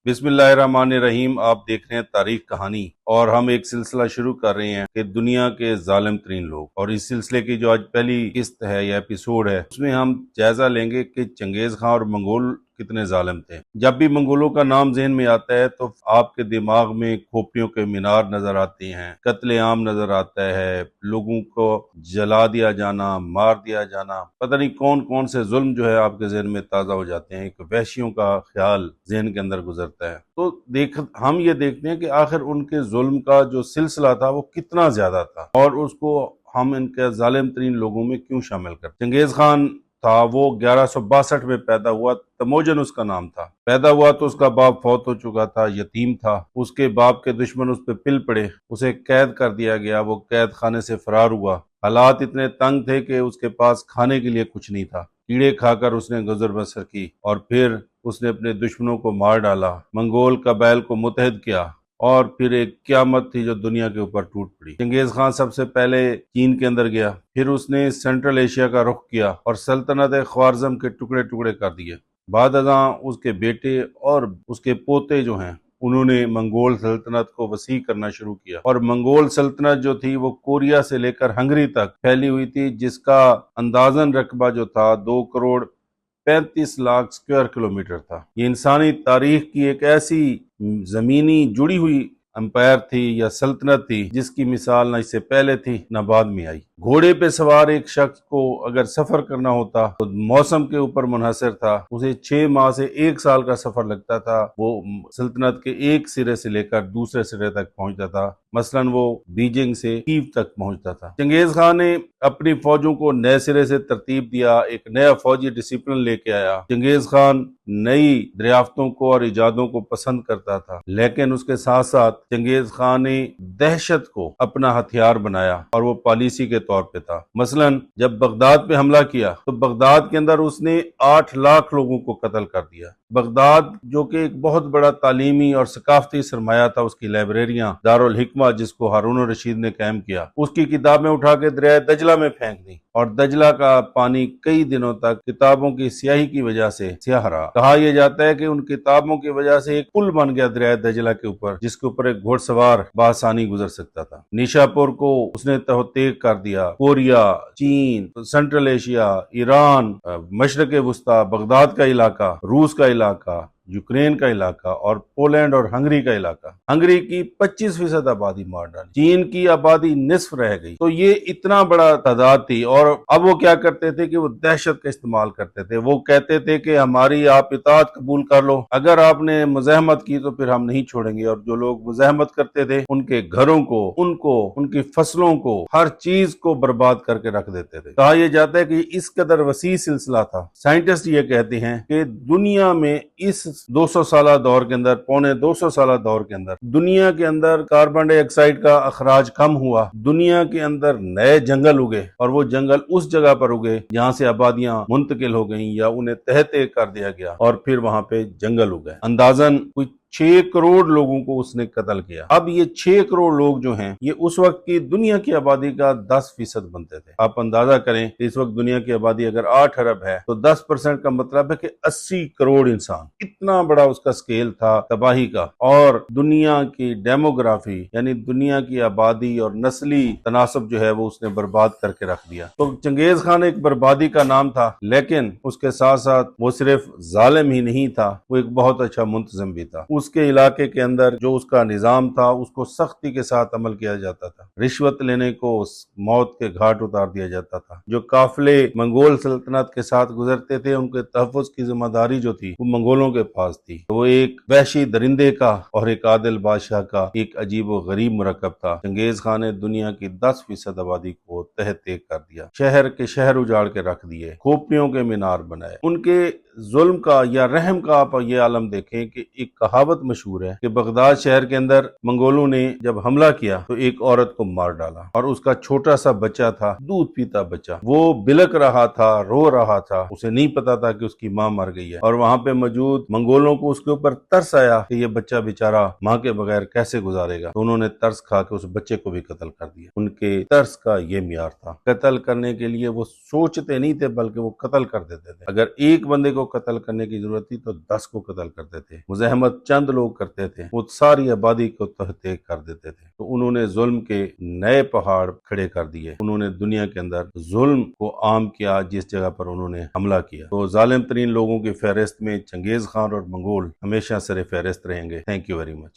बिस्मिल्लाहिर्रहमानिर्रहीम। आप देख रहे हैं तारीख कहानी और हम एक सिलसिला शुरू कर रहे हैं कि दुनिया के जालिम तरीन लोग। और इस सिलसिले की जो आज पहली किस्त है या एपिसोड है उसमें हम जायजा लेंगे कि चंगेज खान और मंगोल कितने जालिम थे। जब भी मंगोलों का नाम जहन में आता है तो आपके दिमाग में खोपड़ियों के मीनार नजर आते हैं, कत्लेआम नजर आता है, लोगों को जला दिया जाना, मार दिया जाना, पता नहीं कौन कौन से जुल्म जो है आपके जहन में ताजा हो जाते हैं। एक वहशियों का ख्याल जहन के अंदर गुजरता है। तो हम ये देखते हैं कि आखिर उनके जुल्म का जो सिलसिला था वो कितना ज्यादा था और उसको हम इनके जालिम तरीन लोगों में क्यों शामिल करते। चंगेज खान था वो 1162 में पैदा हुआ, तमोजन उसका नाम था। पैदा हुआ तो उसका बाप फौत हो चुका था, यतीम था। उसके बाप के दुश्मन उस पर पिल पड़े, उसे कैद कर दिया गया। वो कैद खाने से फरार हुआ। हालात इतने तंग थे कि उसके पास खाने के लिए कुछ नहीं था। कीड़े खाकर उसने गुजर बसर की और फिर उसने अपने दुश्मनों को मार डाला, मंगोल कबाइल को मुतहद किया और फिर एक क़यामत थी जो दुनिया के ऊपर टूट पड़ी। चंगेज खान सबसे पहले चीन के अंदर गया, फिर उसने सेंट्रल एशिया का रुख किया और सल्तनत ख्वारिज़्म के टुकड़े टुकड़े कर दिए। बाद अज़ां उसके बेटे और उसके पोते जो हैं उन्होंने मंगोल सल्तनत को वसी करना शुरू किया। और मंगोल सल्तनत जो थी वो कोरिया से लेकर हंगरी तक फैली हुई थी, जिसका अंदाजन रकबा जो था 2 करोड़ 35 लाख स्क्वायर किलोमीटर था। ये इंसानी तारीख की एक ऐसी जमीनी जुड़ी हुई अंपायर थी या सल्तनत थी जिसकी मिसाल न इससे पहले थी न बाद में आई। घोड़े पे सवार एक शख्स को अगर सफर करना होता तो मौसम के ऊपर मुनहसर था, उसे 6 माह से 1 साल का सफर लगता था। वो सल्तनत के एक सिरे से लेकर दूसरे सिरे तक पहुंचता था। मसलन वो बीजिंग से कीव तक पहुंचता था। चंगेज खान ने अपनी फौजों को नए सिरे से तरतीब दिया, एक नया फौजी डिसिप्लिन लेके आया। चंगेज खान नई दरियाफ्तों को और इजादों को पसंद करता था, लेकिन उसके साथ साथ चंगेज खान ने दहशत को अपना हथियार बनाया और वो पॉलिसी के तौर पे था। मसलन जब बगदाद पे हमला किया तो बगदाद के अंदर उसने 8 लाख लोगों को कत्ल कर दिया। बगदाद जो कि एक बहुत बड़ा तालीमी और सकाफती सरमाया था, उसकी लाइब्रेरियां दारुल हिकमा जिसको हारून रशीद ने कायम किया, उसकी किताबें उठा के दरिया दजला में फेंक दी और दजला का पानी कई दिनों तक किताबों की स्याही की वजह से स्याह रहा। कहा यह जाता है कि उन किताबों की वजह से एक पुल बन गया दरिया दजला के ऊपर, जिसके ऊपर एक घुड़सवार बासानी गुजर सकता था। निशापुर को उसने तहतेक कर दिया। कोरिया, चीन, सेंट्रल एशिया, ईरान, मशरक़ वुस्ता, बगदाद का इलाका, रूस का इलाका, यूक्रेन का इलाका और पोलैंड और हंगरी का इलाका, हंगरी की 25% आबादी मार डाली। चीन की आबादी निस्फ रह गई। तो ये इतना बड़ा तादाद थी। और अब वो क्या करते थे कि वो दहशत का इस्तेमाल करते थे। वो कहते थे कि हमारी आप इताअत कबूल कर लो, अगर आपने मुज़ाहमत की तो फिर हम नहीं छोड़ेंगे। और जो लोग मुज़ाहमत करते थे उनके घरों को, उनको, उनकी फसलों को, हर चीज को बर्बाद करके रख देते थे। कहा यह जाता है कि इस कदर वसी सिलसिला था। साइंटिस्ट ये कहते हैं कि दुनिया में इस 200 साल दौर के अंदर, पौने 200 साल दौर के अंदर, दुनिया के अंदर कार्बन डाइऑक्साइड का अखराज कम हुआ, दुनिया के अंदर नए जंगल उगे और वो जंगल उस जगह पर उगे जहां से आबादियां मुंतकिल हो गईं या उन्हें तहते कर दिया गया और फिर वहां पे जंगल उगे। अंदाजन कोई 6 करोड़ लोगों को उसने कत्ल किया। अब ये 6 करोड़ लोग जो हैं ये उस वक्त की दुनिया की आबादी का 10% बनते थे। आप अंदाजा करें कि इस वक्त दुनिया की आबादी अगर 8 अरब है तो 10% का मतलब है कि 80 करोड़ इंसान। इतना बड़ा उसका स्केल था तबाही का। और दुनिया की डेमोग्राफी यानी दुनिया की आबादी और नस्ली तनासब जो है वो उसने बर्बाद करके रख दिया। तो चंगेज खान एक बर्बादी का नाम था, लेकिन उसके साथ साथ वो सिर्फ जालिम ही नहीं था, वो एक बहुत अच्छा मुंतज़िम भी था। उसके इलाके के अंदर जो उसका निजाम था उसको सख्ती के साथ अमल किया जाता था। रिश्वत लेने को मौत के घाट उतार दिया जाता था। जो काफिले मंगोल सल्तनत के साथ गुजरते थे उनके तहफ़्फ़ुज़ की जिम्मेदारी जो थी वो मंगोलों के पास थी। तो वो एक वहशी दरिंदे का और एक आदिल बादशाह का एक अजीब व गरीब मुरक्कब था। चंगेज खान ने दुनिया की 10% आबादी को तहत-ए कर दिया, शहर के शहर उजाड़ के रख दिए, खोपड़ियों के मीनार बनाए। उनके जुल्म का या रहम का आप ये आलम देखें कि एक कहावत मशहूर है कि बगदाद शहर के अंदर मंगोलों ने जब हमला किया तो एक औरत को मार डाला और उसका छोटा सा बच्चा था, दूध पीता बच्चा, वो बिलक रहा था, रो रहा था, उसे नहीं पता था कि उसकी माँ मर गई है। और वहां पे मौजूद मंगोलों को उसके ऊपर तरस आया कि ये बच्चा बेचारा माँ के बगैर कैसे गुजारेगा। तो उन्होंने तरस खा के उस बच्चे को भी कत्ल कर दिया। उनके तरस का ये मियार था। कत्ल करने के लिए वो सोचते नहीं थे बल्कि वो कत्ल कर देते थे। अगर एक बंदे को کو قتل کرنے کی ضرورت تھی تو 10 کو قتل کرتے تھے، مزاحمت چند لوگ کرتے تھے، وہ ساری آبادی کو تحت کر دیتے تھے۔ تو انہوں نے ظلم کے نئے پہاڑ کھڑے کر دیے، انہوں نے دنیا کے اندر ظلم کو عام کیا جس جگہ پر انہوں نے حملہ کیا۔ تو ظالم ترین لوگوں کی فہرست میں چنگیز خان اور منگول ہمیشہ سر فہرست رہیں گے۔ Thank you very much.